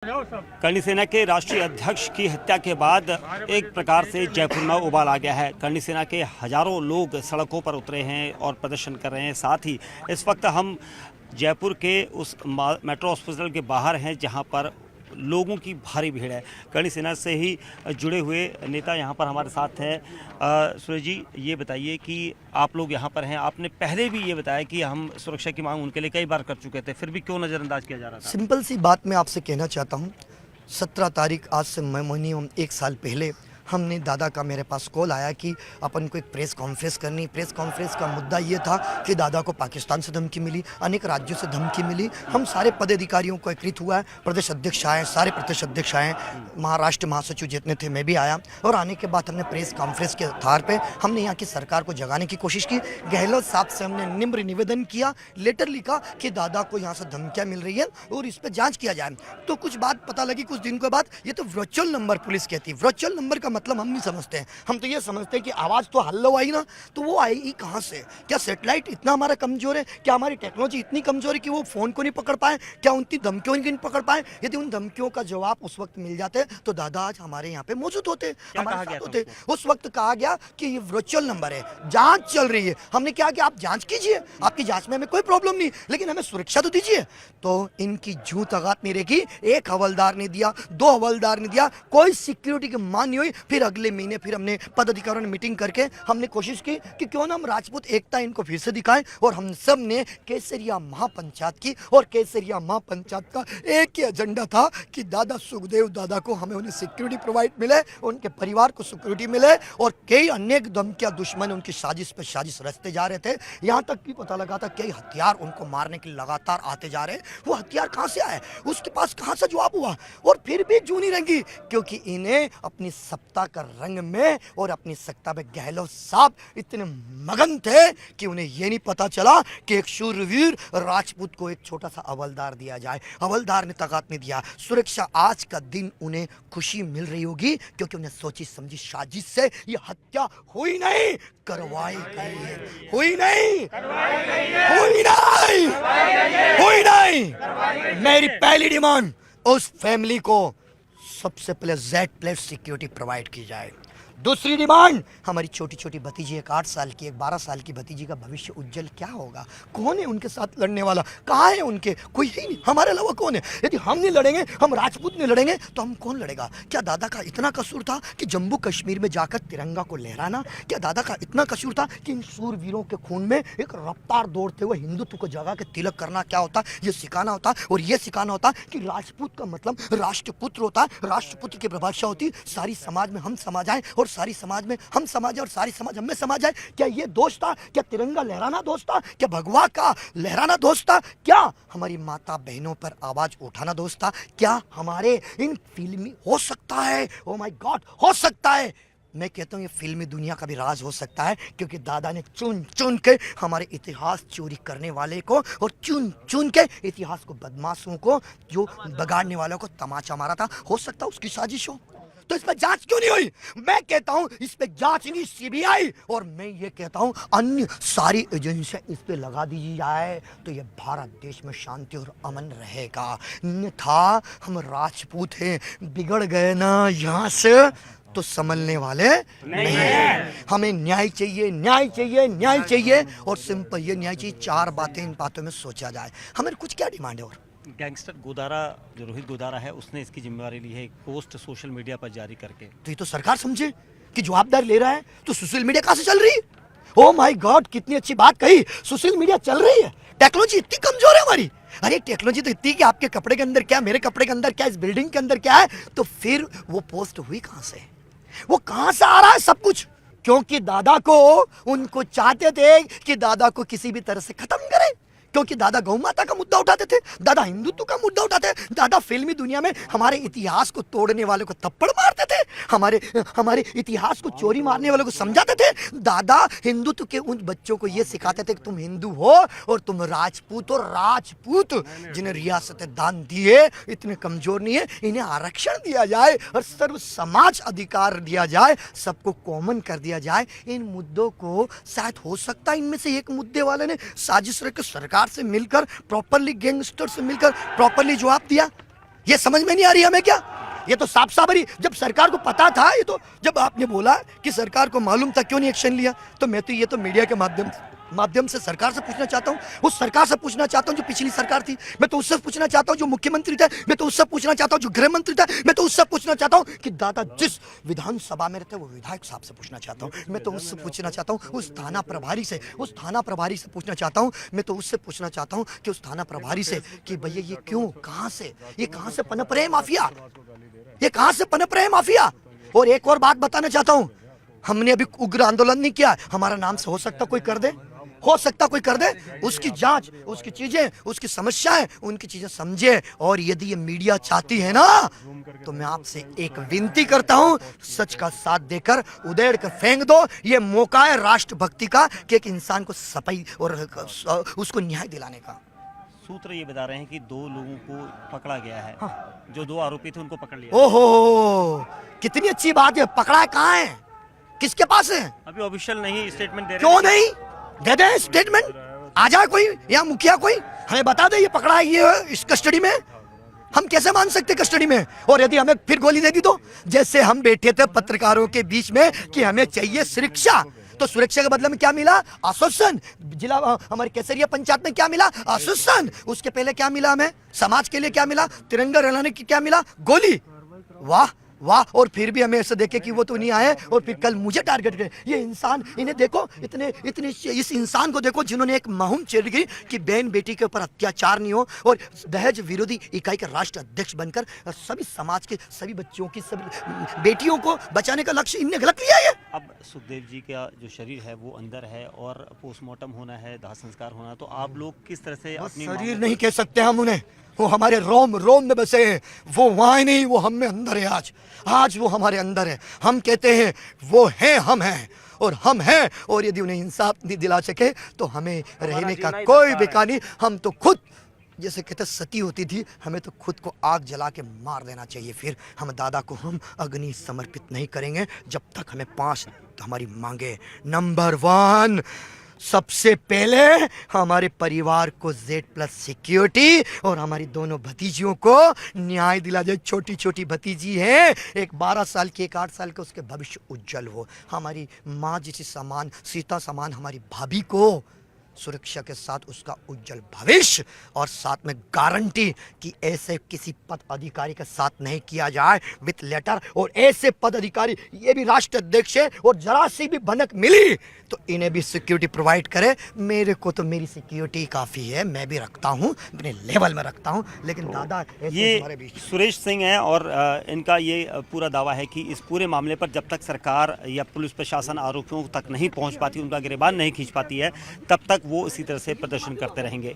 करणी सेना के राष्ट्रीय अध्यक्ष की हत्या के बाद एक प्रकार से जयपुर में उबाल आ गया है। करणी सेना के हजारों लोग सड़कों पर उतरे हैं और प्रदर्शन कर रहे हैं। साथ ही इस वक्त हम जयपुर के उस मेट्रो हॉस्पिटल के बाहर हैं जहां पर लोगों की भारी भीड़ है। करणी सेना से ही जुड़े हुए नेता यहाँ पर हमारे साथ हैं। सुरेश जी, ये बताइए कि आप लोग यहाँ पर हैं, आपने पहले भी ये बताया कि हम सुरक्षा की मांग उनके लिए कई बार कर चुके थे, फिर भी क्यों नज़रअंदाज किया जा रहा था? सिंपल सी बात मैं आपसे कहना चाहता हूँ। 17 तारीख आज से मिनिमम 1 साल पहले हमने दादा का मेरे पास कॉल आया कि अपन को एक प्रेस कॉन्फ्रेंस करनी। प्रेस कॉन्फ्रेंस का मुद्दा ये था कि दादा को पाकिस्तान से धमकी मिली, अनेक राज्यों से धमकी मिली। हम सारे पदाधिकारियों को एकत्रित हुआ है, प्रदेश अध्यक्ष आए, सारे प्रदेश अध्यक्ष आए, महाराष्ट्र महासचिव जितने थे मैं भी आया। और आने के बाद हमने प्रेस कॉन्फ्रेंस के आधार पर हमने यहाँ की सरकार को जगाने की कोशिश की। गहलोत साहब से हमने निम्र निवेदन किया, लेटर लिखा कि दादा को यहाँ से धमकियाँ मिल रही है और इस पर जाँच किया जाए। तो कुछ बात पता लगी कुछ दिन के बाद, ये तो वर्चुअल नंबर पुलिस कहती है। वर्चुअल नंबर का मतलब हम नहीं समझते हैं। हम तो ये समझते हैं कि आवाज़ तो हल्लो आई ना, तो वो आएगी कहाँ से? क्या सेटेलाइट इतना हमारा कमज़ोर है? क्या हमारी टेक्नोलॉजी इतनी कमज़ोर है कि वो फ़ोन को नहीं पकड़ पाए? क्या उनकी धमकियों को नहीं पकड़ पाए? यदि उन धमकियों का जवाब उस वक्त मिल जाते तो दादा आज हमारे यहाँ पे मौजूद होते, हमारे साथ होते। उस वक्त कहा गया कि ये वर्चुअल नंबर है, जाँच चल रही है। हमने क्या कि आप जाँच कीजिए, आपकी जाँच में हमें कोई प्रॉब्लम नहीं, लेकिन हमें सुरक्षा तो दीजिए। तो इनकी जूं तगात नहीं रहेगी। एक हवलदार ने दिया, 2 हवलदार ने दिया, कोई सिक्योरिटी की मांग नहीं हुई। फिर अगले महीने फिर हमने पदाधिकारियों ने मीटिंग करके हमने कोशिश की कि क्यों ना हम राजपूत एकता इनको फिर से दिखाएं। और हम सब ने केसरिया महापंचायत की, और केसरिया महापंचायत का एक ही एजेंडा था कि दादा सुखदेव दादा को हमें उन्हें सिक्योरिटी प्रोवाइड मिले, उनके परिवार को सिक्योरिटी मिले। और कई अनेक धमकियां दुश्मन उनकी साजिश पे साजिश रचते जा रहे थे। यहाँ तक भी पता लगा था कई हथियार उनको मारने के लगातार आते जा रहे। वो हथियार कहाँ से आए, उसके पास कहाँ से जवाब हुआ? और फिर भी जूं नहीं रंगी, क्योंकि इन्हें अपनी सत्ता का रंग में और अपनी सत्ता में गहलोत साहब इतने मगन थे कि उन्हें यह नहीं पता चला कि एक शूरवीर राजपूत को एक छोटा सा हवलदार दिया जाए। हवलदार ने तगात नहीं दिया। सुरक्षा आज का दिन उन्हें खुशी मिल रही होगी, क्योंकि उन्हें सोची समझी साजिश से ये हत्या हुई नहीं, करवाई गई है। हुई नहीं, हुई नहीं, हुई नहीं। मेरी पहली डिमांड, उस फैमिली को सबसे पहले Z+ सिक्योरिटी प्रोवाइड की जाए। दूसरी डिमांड, हमारी छोटी छोटी भतीजी, एक 8 साल की, एक 12 साल की भतीजी का भविष्य उज्जवल क्या होगा? कौन है उनके साथ लड़ने वाला? कहाँ है उनके? कोई ही नहीं, हमारे अलावा कौन है? यदि हम नहीं लड़ेंगे, हम राजपूत नहीं लड़ेंगे, तो हम कौन लड़ेगा? क्या दादा का इतना कसूर था कि जम्मू कश्मीर में जाकर तिरंगा को लहराना? क्या दादा का इतना कसूर था कि इन सूरवीरों के खून में एक रफ्तार दौड़ते हुए हिंदुत्व को जगा के तिलक करना क्या होता ये सिखाना होता? और ये सिखाना होता कि राजपूत का मतलब राष्ट्रपुत्र होता है। राष्ट्रपुत्र की परिभाषा होती सारी समाज में हम समा जाएं, और सारी समाज में हम समा जाए, और सारी समाज हम में समा जाए। क्या ये दोष था? क्या तिरंगा लहराना दोष था? क्या भगवा का लहराना दोष था? क्या हमारी माता बहनों पर आवाज उठाना दोष था? क्या हमारे इन फिल्मी हो सकता है, ओ माय गॉड, हो सकता है, मैं कहता हूँ ये फिल्मी दुनिया का भी राज हो सकता है, क्योंकि दादा ने चुन चुन के हमारे इतिहास चोरी करने वाले को, और चुन चुन के इतिहास को, बदमाशों को, जो बगाड़ने वालों को तमाचा मारा था। हो सकता है उसकी साजिश हो। तो इस पर जांच क्यों नहीं हुई? मैं कहता हूं इस पे जांच नहीं, CBI, और मैं ये कहता हूं अन्य सारी एजेंसियां इस पे लगा दी जाए, तो ये भारत देश में शांति और अमन रहेगा। अन्यथा हम राजपूत हैं, बिगड़ गए ना यहाँ से तो संभलने वाले नहीं है। हमें न्याय चाहिए, न्याय चाहिए, न्याय चाहिए, और सिंपल ये न्याय चाहिए। 4 बातें, इन बातों में सोचा जाए। हमें कुछ क्या डिमांड है? और गैंगस्टर गोदारा, जो रोहित गोदारा है, उसने इसकी जिम्मेवारी ली है एक पोस्ट सोशल मीडिया पर जारी करके। तो ये तो सरकार समझे कि जवाबदारी ले रहा है, तो सोशल मीडिया कहाँ से चल रही है? ओ माय गॉड, कितनी अच्छी बात कही, सोशल मीडिया चल रही है। टेक्नोलॉजी इतनी कमजोर है हमारी। अरे टेक्नोलॉजी तो इतनी कि आपके कपड़े के अंदर क्या, मेरे कपड़े के अंदर क्या, इस बिल्डिंग के अंदर क्या है, तो फिर वो पोस्ट हुई कहाँ से? वो कहाँ से आ रहा है सब कुछ? क्योंकि दादा को, उनको चाहते थे कि दादा को किसी भी तरह से खत्म करें, क्योंकि दादा गौ माता का मुद्दा उठाते थे, दादा हिंदुत्व का मुद्दा उठाते थे, दादा फिल्मी दुनिया में हमारे इतिहास को तोड़ने वालों को थप्पड़ मारते थे, हमारे इतिहास को चोरी मारने वालों को समझाते थे। दादा हिंदुत्व के उन बच्चों को ये सिखाते थे कि तुम हिंदू हो और तुम राजपूत हो। राजपूत जिन्हें रियासतें दान दिए इतने कमजोर नहीं है, इन्हें आरक्षण दिया जाए और सर्व समाज अधिकार दिया जाए, सबको कॉमन कर दिया जाए। इन मुद्दों को शायद हो सकता है इनमें से एक मुद्दे वाले ने साजिश रखकर सरकार से मिलकर प्रॉपरली, गैंगस्टर से मिलकर प्रॉपरली जवाब दिया। ये समझ में नहीं आ रही हमें क्या? ये तो साफ साबरी, जब सरकार को पता था, ये तो जब आपने बोला कि सरकार को मालूम था, क्यों नहीं एक्शन लिया? तो मैं तो ये तो मीडिया के माध्यम से सरकार से पूछना चाहता हूँ, उस सरकार से पूछना चाहता हूँ जो पिछली सरकार थी, मैं तो उससे पूछना चाहता हूँ जो मुख्यमंत्री थे, मैं तो उससे पूछना चाहता हूँ जो गृह मंत्री थे, मैं तो उससे पूछना चाहता हूँ कि दादा जिस विधानसभा में रहते वो विधायक साहब से पूछना चाहता हूँ, मैं तो उससे पूछना चाहता हूँ, उस थाना प्रभारी से पूछना चाहता हूँ, मैं तो उससे पूछना चाहता हूँ कि उस थाना प्रभारी से कि भैया ये क्यों, कहाँ से पनप रहे माफिया, ये कहाँ से पनप रहे माफिया? और एक और बात बताना चाहता हूँ, हमने अभी उग्र आंदोलन नहीं किया, हमारा नाम से हो सकता कोई कर दे, उसकी जांच, उसकी चीजें, उसकी समस्याएं, उनकी चीजें समझे। और यदि ये मीडिया चाहती है ना, तो मैं आपसे एक विनती करता हूं, सच का साथ देकर उधेड़ कर फेंक दो। ये मौका है राष्ट्रभक्ति का कि एक इंसान को सफाई और उसको न्याय दिलाने का। सूत्र ये बता रहे हैं कि 2 लोगों को पकड़ा गया है। हाँ। जो 2 आरोपी थे उनको पकड़ लिया। ओहो, कितनी अच्छी बात है। पकड़ा है, कहाँ है, किसके पास है? अभी ऑफिशियल नहीं स्टेटमेंट दे रहे। क्यों नहीं दे दे स्टेटमेंट? आ जाए कोई, या मुखिया कोई हमें बता दे ये पकड़ा है, ये इस कस्टडी में। हम कैसे मान सकते कस्टडी में? और यदि हमें फिर गोली दे दी तो? जैसे हम बैठे थे पत्रकारों के बीच में कि हमें चाहिए सुरक्षा, तो सुरक्षा के बदले में क्या मिला? आश्वासन। जिला हमारे केसरिया पंचायत में क्या मिला? आश्वासन। उसके पहले क्या मिला हमें? समाज के लिए क्या मिला? तिरंगा लहराने की क्या मिला? गोली। वाह वाह। और फिर भी हमें ऐसे देखे कि वो तो नहीं आए, और फिर कल मुझे टारगेट करे। ये इंसान, इन्हें देखो, इतने इस इंसान को देखो जिन्होंने एक मुहिम छेड़ी कि बहन बेटी के ऊपर अत्याचार नहीं हो, और दहेज विरोधी इकाई का राष्ट्र अध्यक्ष बनकर सभी समाज के सभी बच्चों की, सभी बेटियों को बचाने का लक्ष्य इनने गलत लिया है। अब सुखदेव जी का जो शरीर है वो अंदर है और पोस्टमार्टम होना है, दाह संस्कार होना, तो आप लोग किस तरह से अपनी शरीर नहीं कह सकते हम उन्हें, वो हमारे रोम में बसे हैं, वो वहाँ नहीं, वो हम में अंदर है। आज वो हमारे अंदर है। हम कहते हैं वो हैं, हम हैं, और हम हैं, और यदि उन्हें इंसाफ नहीं दिला सके तो हमें रहने का कोई बेकार नहीं। हम तो खुद, जैसे कहते सती होती थी, हमें तो खुद को आग जला के मार देना चाहिए। फिर हम दादा को हम अग्नि समर्पित नहीं करेंगे जब तक हमें 5 हमारी मांगे। नंबर 1, सबसे पहले हमारे परिवार को Z+ सिक्योरिटी, और हमारी दोनों भतीजियों को न्याय दिला जाए। छोटी छोटी भतीजी है, एक 12 साल की, एक 8 साल का, उसके भविष्य उज्जवल हो। हमारी माँ जैसी समान, सीता समान हमारी भाभी को सुरक्षा के साथ उसका उज्जवल भविष्य, और साथ में गारंटी कि ऐसे किसी पद अधिकारी के साथ नहीं किया जाए विथ लेटर। और ऐसे पद अधिकारी, ये भी राष्ट्र अध्यक्ष है, और जरा सी भी भनक मिली तो इन्हें भी सिक्योरिटी प्रोवाइड करे। मेरे को तो मेरी सिक्योरिटी काफ़ी है, मैं भी रखता हूँ, अपने लेवल में रखता हूँ, लेकिन दादा ये सुरेश सिंह हैं, और इनका ये पूरा दावा है कि इस पूरे मामले पर जब तक सरकार या पुलिस प्रशासन आरोपियों तक नहीं पहुँच पाती, उनका गिरबान नहीं खींच पाती है, तब तक वो इसी तरह से प्रदर्शन करते रहेंगे।